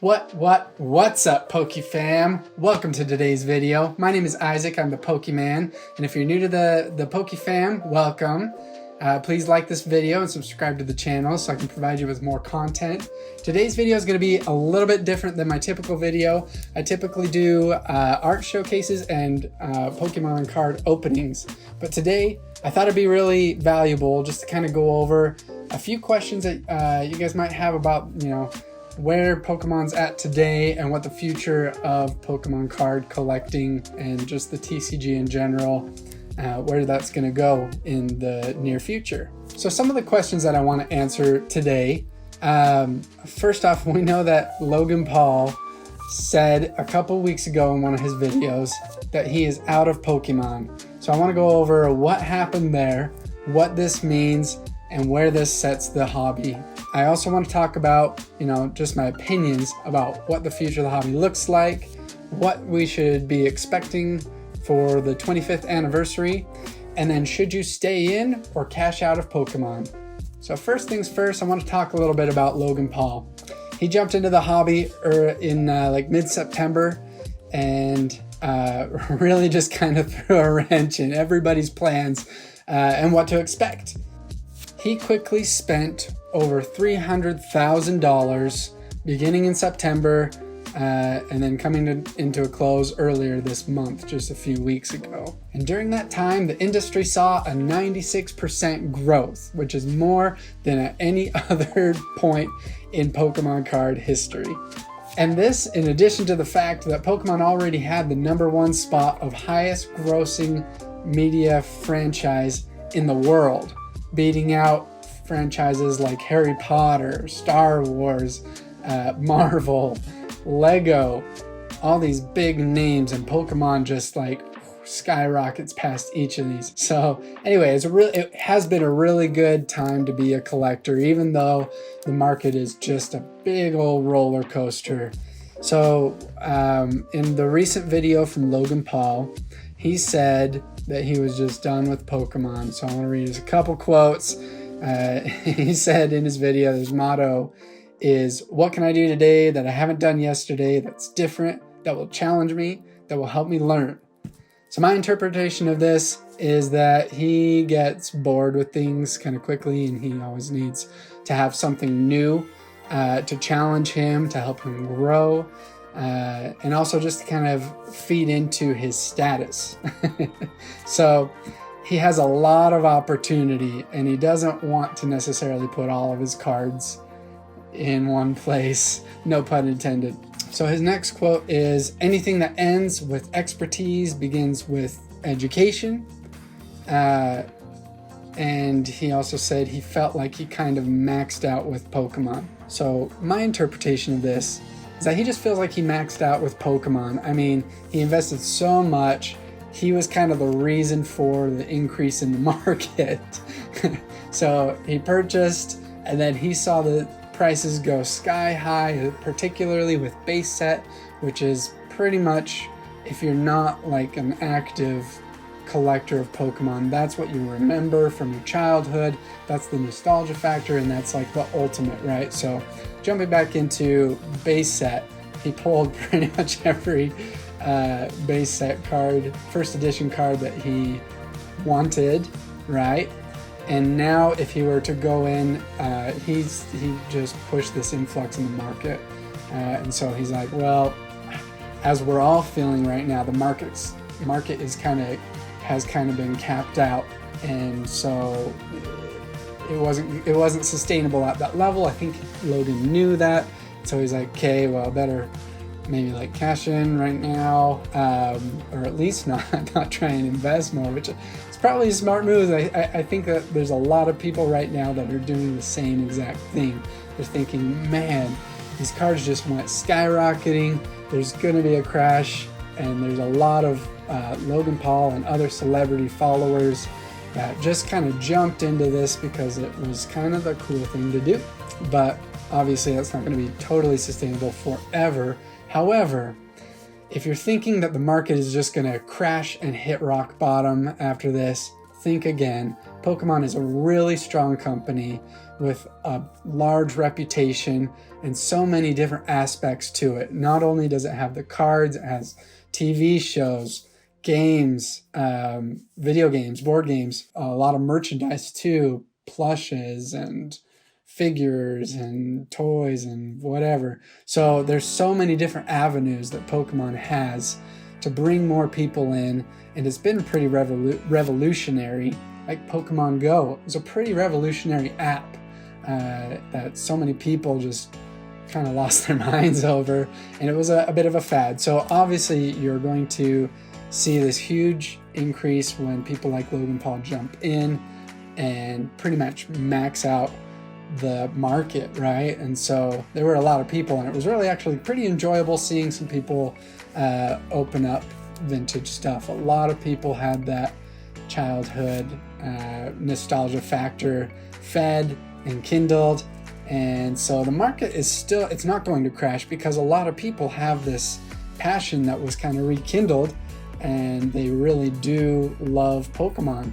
What's up, Poké Fam? Welcome to today's video. My name is Isaac, I'm the Pokemon, and if you're new to the Poké Fam, welcome. Please like this video and subscribe to the channel so I can provide you with more content. Today's video is going to be a little bit different than my typical video. I typically do art showcases and Pokemon card openings, but today I thought it'd be really valuable just to kind of go over a few questions that you guys might have about, where Pokemon's at today and what the future of Pokemon card collecting and just the TCG in general, where that's going to go in the near future. So some of the questions that I want to answer today, first off, we know that Logan Paul said a couple weeks ago in one of his videos that he is out of Pokemon. So I want to go over what happened there, what this means, and where this sets the hobby. I also want to talk about, just my opinions about what the future of the hobby looks like, what we should be expecting for the 25th anniversary, and then should you stay in or cash out of Pokemon? So first things first, I want to talk a little bit about Logan Paul. He jumped into the hobby in mid-September and really just kind of threw a wrench in everybody's plans and what to expect. He quickly spent over $300,000 beginning in September and then coming into a close earlier this month, just a few weeks ago. And during that time, the industry saw a 96% growth, which is more than at any other point in Pokemon card history. And this, in addition to the fact that Pokemon already had the #1 spot of highest grossing media franchise in the world, beating out franchises like Harry Potter, Star Wars, Marvel, Lego, all these big names, and Pokemon just skyrockets past each of these. So anyway, it has been a really good time to be a collector, even though the market is just a big old roller coaster. So in the recent video from Logan Paul, he said that he was just done with Pokemon. So I want to read a couple quotes. He said in his video, his motto is, "What can I do today that I haven't done yesterday that's different, that will challenge me, that will help me learn?" So my interpretation of this is that he gets bored with things kind of quickly, and he always needs to have something new to challenge him, to help him grow, and also just to kind of feed into his status. So he has a lot of opportunity, and he doesn't want to necessarily put all of his cards in one place, no pun intended. So his next quote is, "Anything that ends with expertise begins with education." And he also said he felt like he kind of maxed out with Pokemon. So my interpretation of this is that he just feels like he maxed out with Pokemon. I mean, he invested so much. He was kind of the reason for the increase in the market. So he purchased, and then he saw the prices go sky high, particularly with base set, which is pretty much, if you're not like an active collector of Pokemon, that's what you remember from your childhood. That's the nostalgia factor, and that's like the ultimate, right? So jumping back into base set, he pulled pretty much every base set card, first edition card that he wanted, right? And now if he were to go in, he just pushed this influx in the market. And so he's like, well, as we're all feeling right now, the market has kind of been capped out. And so it wasn't sustainable at that level. I think Logan knew that. So he's like, okay, well, better maybe cash in right now, or at least not try and invest more, which is probably a smart move. I think that there's a lot of people right now that are doing the same exact thing. They're thinking, man, these cards just went skyrocketing. There's going to be a crash, and there's a lot of Logan Paul and other celebrity followers that just kind of jumped into this because it was kind of the cool thing to do. But obviously that's not going to be totally sustainable forever. However, if you're thinking that the market is just going to crash and hit rock bottom after this, think again. Pokemon is a really strong company with a large reputation and so many different aspects to it. Not only does it have the cards, it has TV shows, games, video games, board games, a lot of merchandise too, plushes and figures and toys and whatever. So there's so many different avenues that Pokemon has to bring more people in, and it's been pretty revolutionary. Like Pokemon Go is a pretty revolutionary app that so many people just kind of lost their minds over, and it was a bit of a fad. So obviously you're going to see this huge increase when people like Logan Paul jump in and pretty much max out the market, right? And so there were a lot of people, and it was really actually pretty enjoyable seeing some people open up vintage stuff. A lot of people had that childhood nostalgia factor fed and kindled, and so the market is still, it's not going to crash because a lot of people have this passion that was kind of rekindled, and they really do love Pokemon.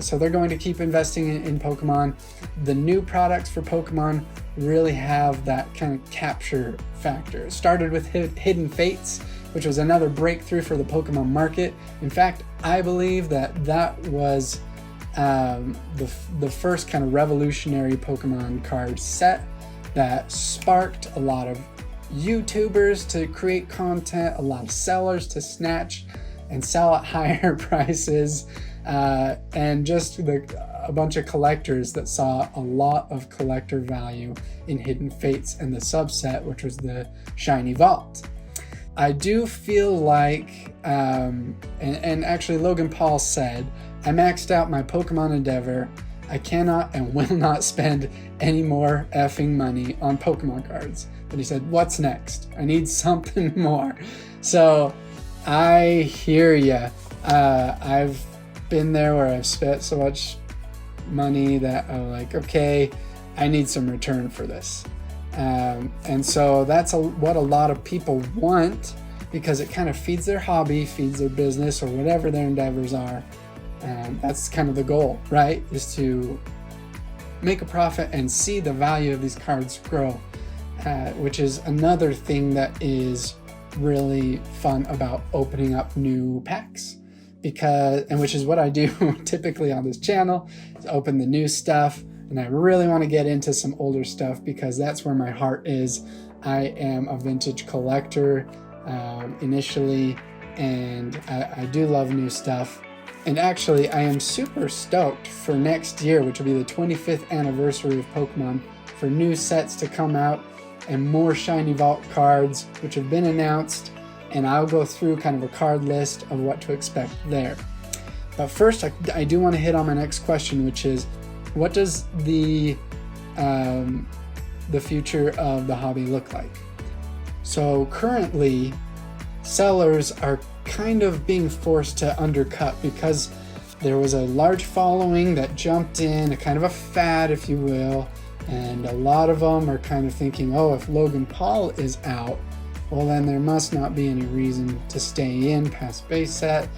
So they're going to keep investing in Pokemon. The new products for Pokemon really have that kind of capture factor. It started with Hidden Fates, which was another breakthrough for the Pokemon market. In fact, I believe that was the first kind of revolutionary Pokemon card set that sparked a lot of YouTubers to create content, a lot of sellers to snatch and sell at higher prices, and just a bunch of collectors that saw a lot of collector value in Hidden Fates and the subset, which was the Shiny Vault. I do feel like, and actually Logan Paul said, I maxed out my Pokemon endeavor. I cannot and will not spend any more effing money on Pokemon cards. But he said, what's next? I need something more. So I hear ya. I've been there where I've spent so much money that I'm like, okay, I need some return for this. And so that's what a lot of people want, because it kind of feeds their hobby, feeds their business, or whatever their endeavors are. That's kind of the goal, right? Is to make a profit and see the value of these cards grow, which is another thing that is really fun about opening up new packs, which is what I do typically on this channel, is open the new stuff. And I really want to get into some older stuff because that's where my heart is. I am a vintage collector initially, and I do love new stuff. And actually, I am super stoked for next year, which will be the 25th anniversary of Pokemon, for new sets to come out and more Shiny Vault cards, which have been announced. And I'll go through kind of a card list of what to expect there. But first, I do want to hit on my next question, which is, what does the future of the hobby look like? So currently, sellers are kind of being forced to undercut because there was a large following that jumped in, a kind of a fad, if you will, and a lot of them are kind of thinking, oh, if Logan Paul is out, well then there must not be any reason to stay in past base set.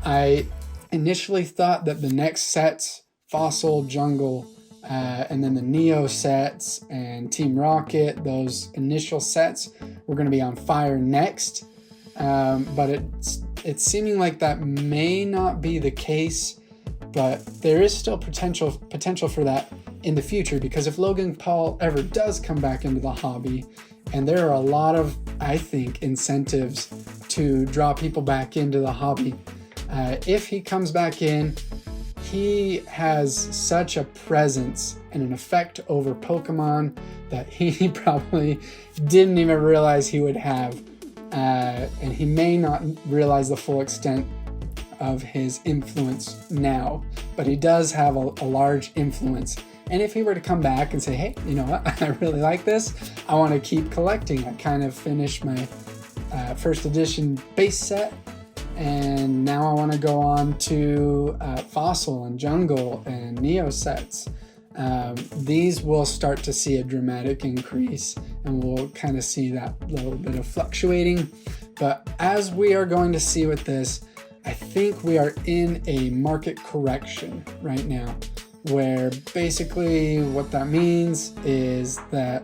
I initially thought that the next sets, Fossil, Jungle, and then the Neo sets and Team Rocket, those initial sets were going to be on fire next. But it's seeming like that may not be the case, but there is still potential for that in the future, because if Logan Paul ever does come back into the hobby, and there are a lot of, I think, incentives to draw people back into the hobby. If he comes back in, he has such a presence and an effect over Pokemon that he probably didn't even realize he would have. And he may not realize the full extent of his influence now, but he does have a large influence. And if he were to come back and say, hey, you know what, I really like this, I want to keep collecting. I kind of finished my first edition base set, and now I want to go on to Fossil and Jungle and Neo sets. These will start to see a dramatic increase, and we'll kind of see that little bit of fluctuating. But as we are going to see with this, I think we are in a market correction right now, where basically what that means is that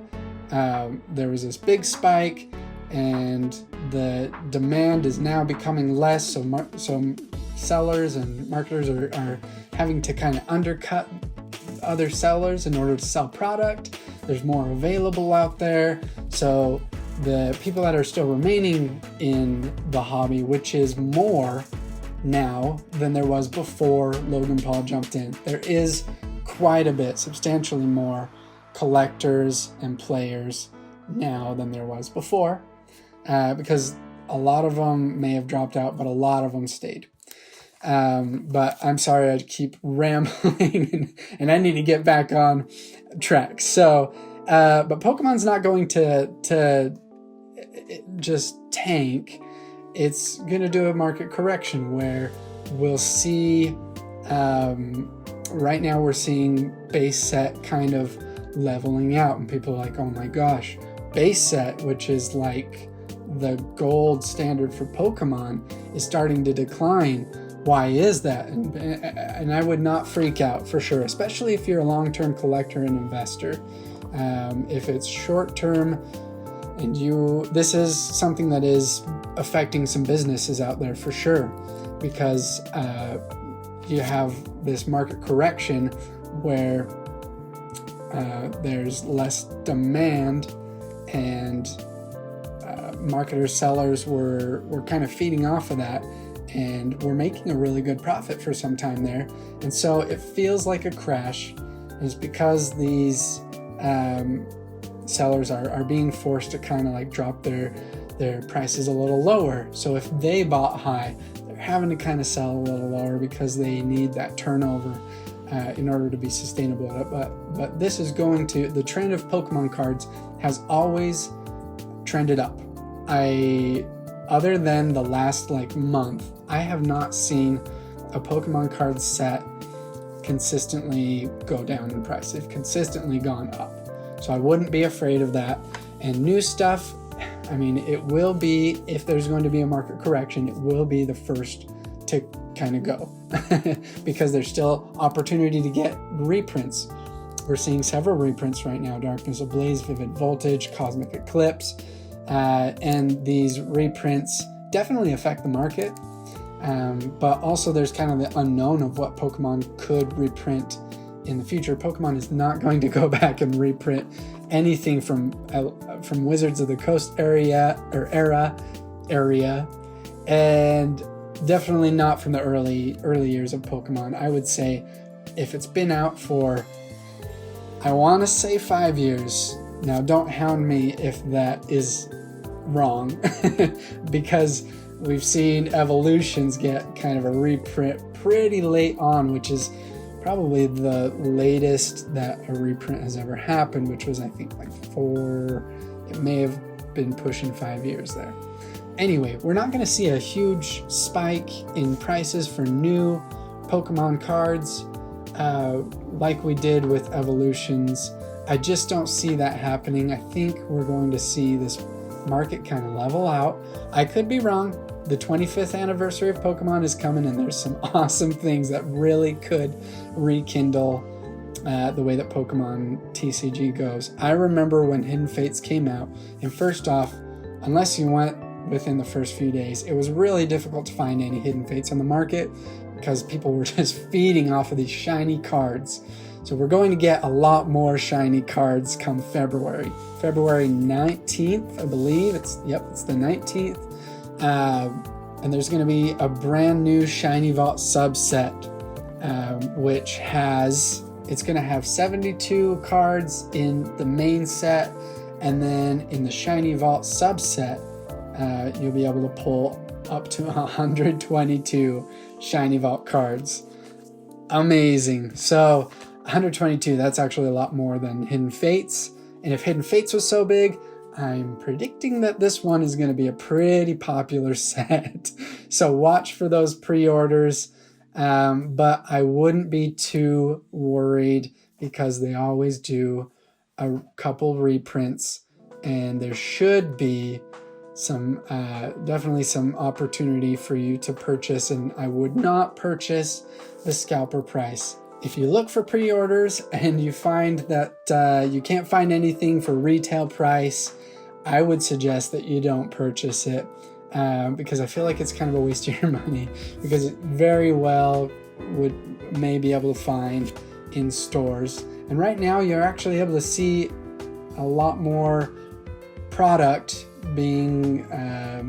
there was this big spike and the demand is now becoming less, so sellers and marketers are having to kind of undercut other sellers in order to sell product. There's more available out there, so the people that are still remaining in the hobby, which is more now than there was before Logan Paul jumped in. There is quite a bit, substantially more collectors and players now than there was before, because a lot of them may have dropped out, but a lot of them stayed. But I'm sorry, I keep rambling and I need to get back on track. So, but Pokemon's not going to just tank. It's going to do a market correction where we'll see, right now we're seeing base set kind of leveling out, and people are like, oh my gosh, base set, which is like the gold standard for Pokemon, is starting to decline. Why is that? And I would not freak out, for sure, especially if you're a long-term collector and investor. If it's short-term and this is something that is affecting some businesses out there for sure, because you have this market correction where there's less demand, and marketers, sellers were kind of feeding off of that, and we're making a really good profit for some time there. And so it feels like a crash, and it's because these sellers are being forced to kind of like drop their prices a little lower. So if they bought high, they're having to kind of sell a little lower because they need that turnover in order to be sustainable. But this is going to, the trend of Pokemon cards has always trended up. Other than the last like month, I have not seen a Pokemon card set consistently go down in price. They've consistently gone up. So I wouldn't be afraid of that. And new stuff, I mean, it will be, if there's going to be a market correction, it will be the first to kind of go because there's still opportunity to get reprints. We're seeing several reprints right now: Darkness Ablaze, Vivid Voltage, Cosmic Eclipse, and these reprints definitely affect the market, but also there's kind of the unknown of what Pokemon could reprint in the future. Pokemon is not going to go back and reprint anything from Wizards of the Coast era, and definitely not from the early years of Pokemon. I would say if it's been out for, I want to say 5 years. Now, don't hound me if that is wrong, because we've seen Evolutions get kind of a reprint pretty late on, which is probably the latest that a reprint has ever happened, which was, I think, like it may have been pushing 5 years there. Anyway, we're not going to see a huge spike in prices for new Pokemon cards like we did with Evolutions. I just don't see that happening. I think we're going to see this market kind of level out. I could be wrong. The 25th anniversary of Pokemon is coming, and there's some awesome things that really could rekindle the way that Pokemon TCG goes. I remember when Hidden Fates came out, and first off, unless you went within the first few days, it was really difficult to find any Hidden Fates on the market because people were just feeding off of these shiny cards. So we're going to get a lot more shiny cards come February 19th, I believe. It's the 19th. And there's going to be a brand new Shiny Vault subset, which it's going to have 72 cards in the main set, and then in the Shiny Vault subset, you'll be able to pull up to 122 Shiny Vault cards. Amazing. So 122, that's actually a lot more than Hidden Fates. And if Hidden Fates was so big, I'm predicting that this one is going to be a pretty popular set. So watch for those pre-orders. But I wouldn't be too worried because they always do a couple reprints, and there should be definitely some opportunity for you to purchase, and I would not purchase the scalper price. If you look for pre-orders and you find that you can't find anything for retail price, I would suggest that you don't purchase it, because I feel like it's kind of a waste of your money, because it very well may be able to find in stores. And right now you're actually able to see a lot more product being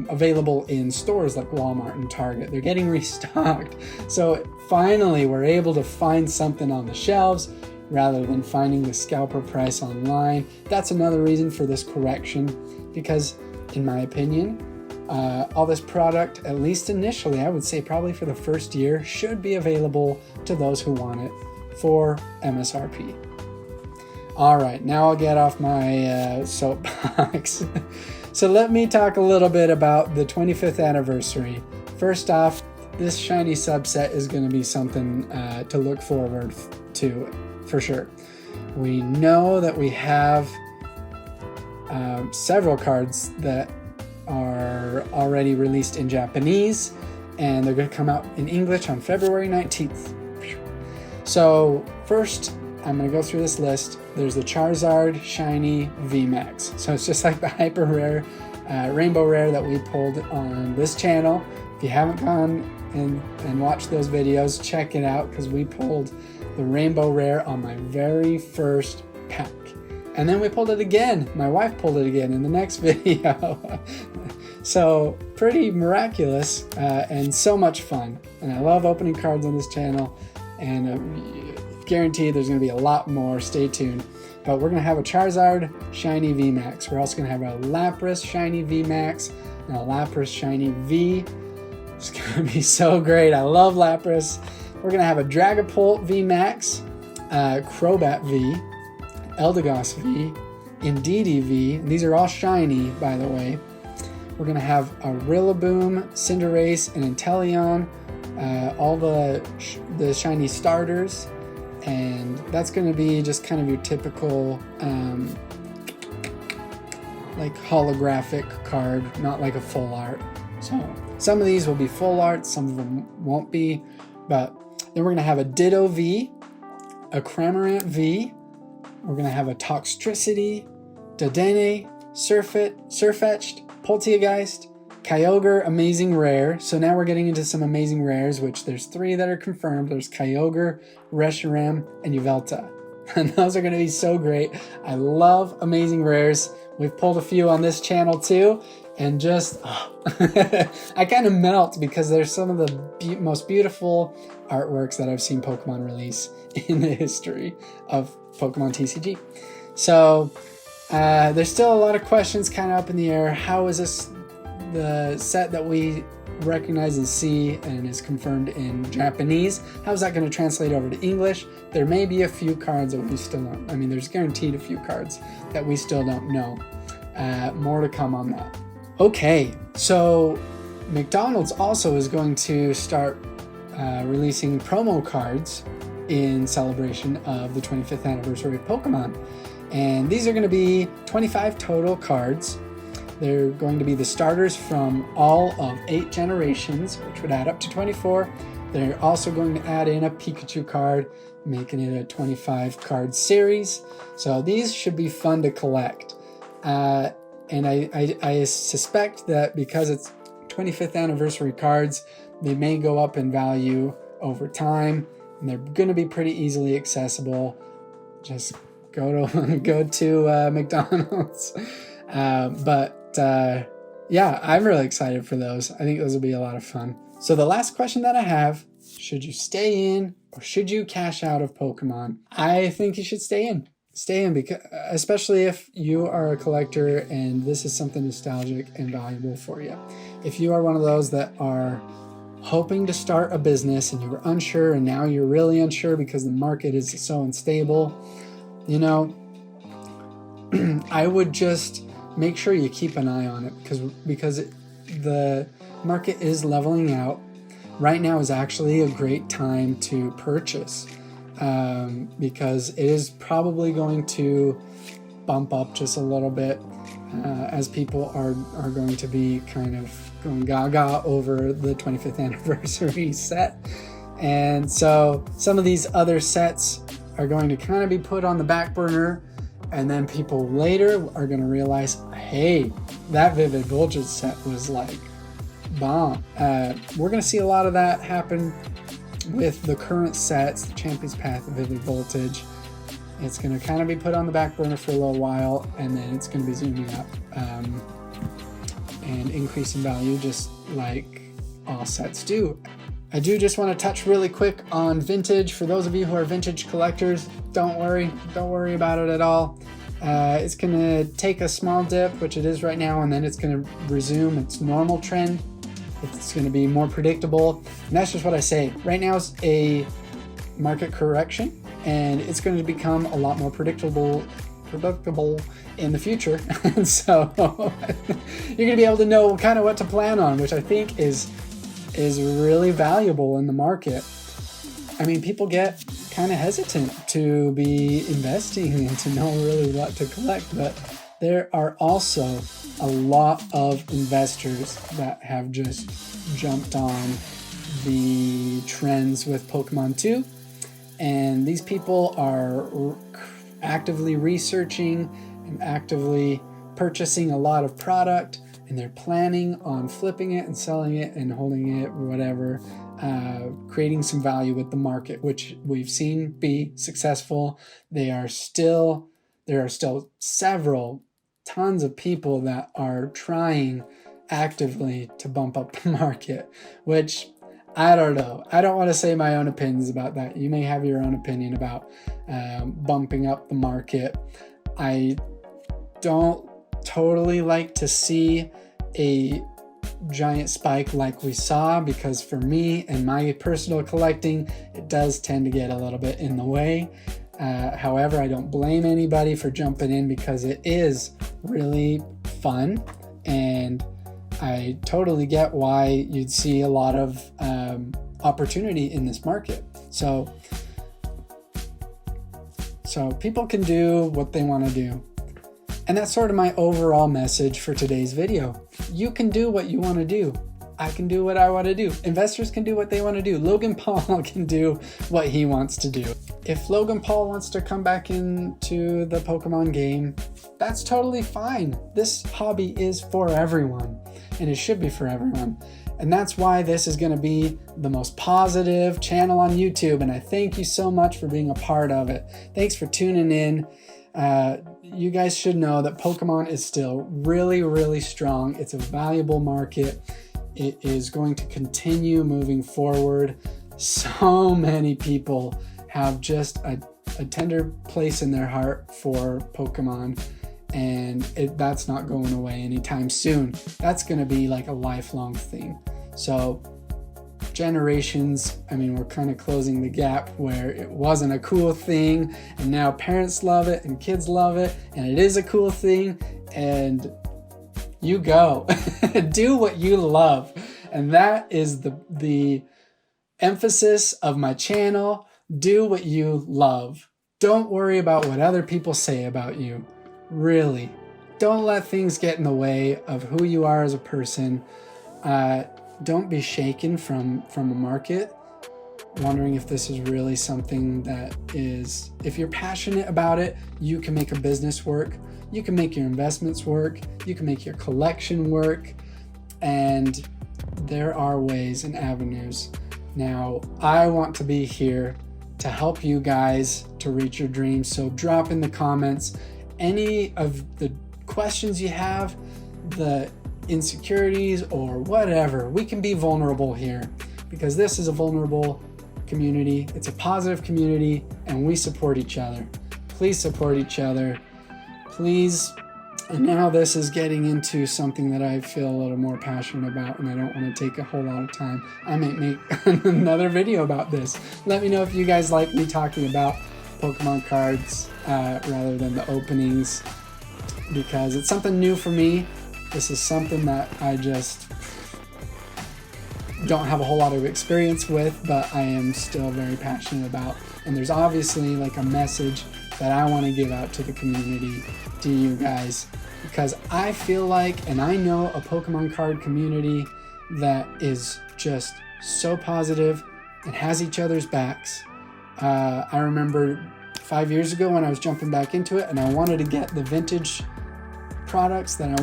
available in stores like Walmart and Target. They're getting restocked. So finally we're able to find something on the shelves rather than finding the scalper price online. That's another reason for this correction, because in my opinion, all this product, at least initially, I would say probably for the first year, should be available to those who want it for MSRP. All right, now I'll get off my soapbox. So let me talk a little bit about the 25th anniversary. First off, this shiny subset is going to be something to look forward to for sure. We know that we have several cards that are already released in Japanese, and they're going to come out in English on February 19th. So first, I'm going to go through this list. There's the Charizard Shiny VMAX. So it's just like the hyper rare, rainbow rare that we pulled on this channel. If you haven't gone and watched those videos, check it out, because we pulled the rainbow rare on my very first pack. And then we pulled it again. My wife pulled it again in the next video. So pretty miraculous and so much fun. And I love opening cards on this channel, and guaranteed there's going to be a lot more. Stay tuned. But we're going to have a Charizard Shiny VMAX. We're also going to have a Lapras Shiny VMAX and a Lapras Shiny V. It's going to be so great. I love Lapras. We're going to have a Dragapult VMAX, Crobat V, Eldegoss V, Indeedee V. And these are all shiny, by the way. We're going to have a Rillaboom, Cinderace, and Inteleon, all the shiny starters. And that's going to be just kind of your typical like holographic card, not like a full art. So some of these will be full art, some of them won't be. But then we're going to have a Ditto V, a Cramorant V. We're going to have a Toxtricity, Dedenne, Sirfetch'd, Polteageist, Kyogre Amazing Rare. So now we're getting into some amazing rares, which there's 3 that are confirmed. There's Kyogre, Reshiram, and Yveltal. And those are going to be so great. I love amazing rares. We've pulled a few on this channel too. And just, I kind of melt, because there's some of the most beautiful artworks that I've seen Pokemon release in the history of Pokemon TCG. So there's still a lot of questions kind of up in the air. How is this the set that we recognize and see and is confirmed in Japanese? How's that going to translate over to English? There may be a few cards that we still don't. I mean, there's guaranteed a few cards that we still don't know. More to come on that. Okay, so McDonald's also is going to start releasing promo cards in celebration of the 25th anniversary of Pokemon. And these are going to be 25 total cards. They're going to be the starters from all of 8 generations, which would add up to 24. They're also going to add in a Pikachu card, making it a 25 card series. So these should be fun to collect. And I suspect that because it's 25th anniversary cards, they may go up in value over time, and they're going to be pretty easily accessible. Just go to McDonald's. Yeah, I'm really excited for those. I think those will be a lot of fun. So the last question that I have, should you stay in or should you cash out of Pokemon? I think you should stay in. Stay in, because especially if you are a collector and this is something nostalgic and valuable for you. If you are one of those that are hoping to start a business and you were unsure and now you're really unsure because the market is so unstable, you know, I would just make sure you keep an eye on it, because the market is leveling out. Right now is actually a great time to purchase. Because it is probably going to bump up just a little bit. as people are going to be kind of going gaga over the 25th anniversary set. And so some of these other sets are going to kind of be put on the back burner, and then people later are going to realize, hey, that Vivid Voltage set was like bomb. We're going to see a lot of that happen with the current sets, the Champion's Path, Vivid Voltage. It's going to kind of be put on the back burner for a little while, and then it's going to be zooming up and increasing value, just like all sets do. I do just want to touch really quick on vintage. For those of you who are vintage collectors, don't worry about it at all. It's going to take a small dip, which it is right now, and then it's going to resume its normal trend. It's going to be more predictable, and that's just what I say. Right now is a market correction, and it's going to become a lot more predictable in the future. And so you're going to be able to know kind of what to plan on, which I think is really valuable in the market. I mean, people get kind of hesitant to be investing and to know really what to collect, but there are also a lot of investors that have just jumped on the trends with Pokemon 2, and these people are actively researching and actively purchasing a lot of product, and they're planning on flipping it and selling it and holding it, whatever, creating some value with the market, which we've seen be successful. There are still tons of people that are trying actively to bump up the market, which I don't know. I don't want to say my own opinions about that. You may have your own opinion about bumping up the market. I don't totally like to see a giant spike like we saw, because for me and my personal collecting, it does tend to get a little bit in the way. However, I don't blame anybody for jumping in, because it is really fun, and I totally get why you'd see a lot of opportunity in this market. So people can do what they want to do. And that's sort of my overall message for today's video. You can do what you want to do. I can do what I want to do. Investors can do what they want to do. Logan Paul can do what he wants to do. If Logan Paul wants to come back into the Pokemon game, that's totally fine. This hobby is for everyone, and it should be for everyone. And that's why this is going to be the most positive channel on YouTube, and I thank you so much for being a part of it. Thanks for tuning in. You guys should know that Pokemon is still really, really strong. It's a valuable market. It is going to continue moving forward. So many people have just a tender place in their heart for Pokemon, and that's not going away anytime soon. That's going to be like a lifelong thing. So generations, I mean, we're kind of closing the gap where it wasn't a cool thing, and now parents love it and kids love it, and it is a cool thing, and you go. Do what you love. And that is the emphasis of my channel. Do what you love. Don't worry about what other people say about you. Really. Don't let things get in the way of who you are as a person. Don't be shaken from a market, wondering if this is really something that is, if you're passionate about it, you can make a business work. You can make your investments work. You can make your collection work. And there are ways and avenues. Now, I want to be here to help you guys to reach your dreams. So drop in the comments any of the questions you have, the insecurities or whatever. We can be vulnerable here, because this is a vulnerable community. It's a positive community, and we support each other. Please support each other. Please. And now this is getting into something that I feel a little more passionate about, and I don't want to take a whole lot of time. I might make another video about this. Let me know if you guys like me talking about Pokemon cards rather than the openings, because it's something new for me. This is something that I just don't have a whole lot of experience with, but I am still very passionate about. And there's obviously like a message that I want to give out to the community, to you guys. because I feel like, and I know a Pokemon card community that is just so positive and has each other's backs. I remember 5 years ago when I was jumping back into it and I wanted to get the vintage products that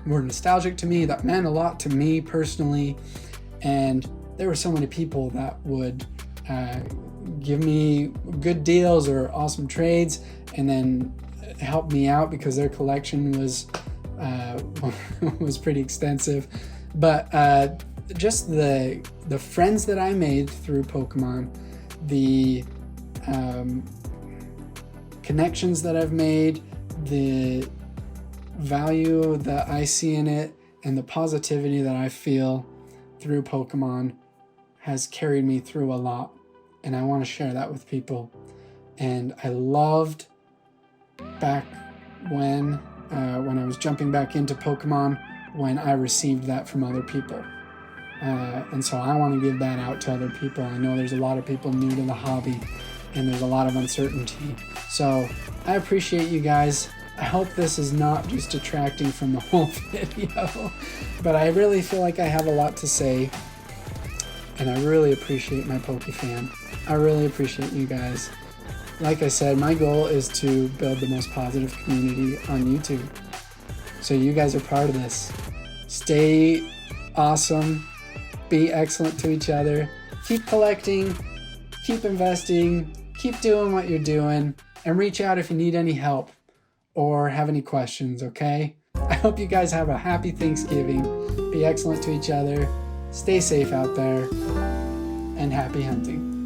were nostalgic to me, that meant a lot to me personally. And there were so many people that would give me good deals or awesome trades and then help me out because their collection was was pretty extensive. But just the friends that I made through Pokemon, the connections that I've made, the value that I see in it, and the positivity that I feel through Pokemon has carried me through a lot, and I want to share that with people. And I loved back when I was jumping back into Pokemon, when I received that from other people. And so I want to give that out to other people. I know there's a lot of people new to the hobby and there's a lot of uncertainty. So I appreciate you guys. I hope this is not just detracting from the whole video, but I really feel like I have a lot to say, and I really appreciate my Poké Fam. I really appreciate you guys. Like I said, my goal is to build the most positive community on YouTube. So you guys are part of this. Stay awesome. Be excellent to each other. Keep collecting. Keep investing. Keep doing what you're doing. And reach out if you need any help or have any questions, okay? I hope you guys have a happy Thanksgiving. Be excellent to each other. Stay safe out there. And happy hunting.